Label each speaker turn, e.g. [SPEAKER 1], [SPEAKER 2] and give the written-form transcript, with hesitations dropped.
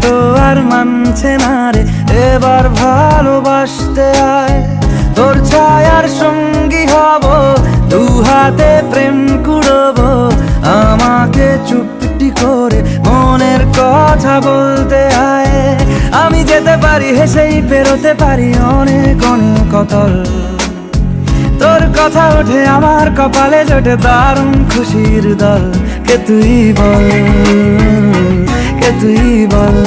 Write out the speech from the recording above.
[SPEAKER 1] তো আর মানছে না রে, এবার ভালোবাসতে আয়। তোর ছায়ার সঙ্গী হব, দু হাতে প্রেম কুড়বো, আমাকে চুপটি করে মনের কথা বলতে আয়। আমি যেতে পারি হেসেই পেরোতে পারি অনেক অনেক অতল, তোর কথা ওঠে আমার কপালে জোটে দারুণ খুশির দল। কে তুই বল, কে তুই বল।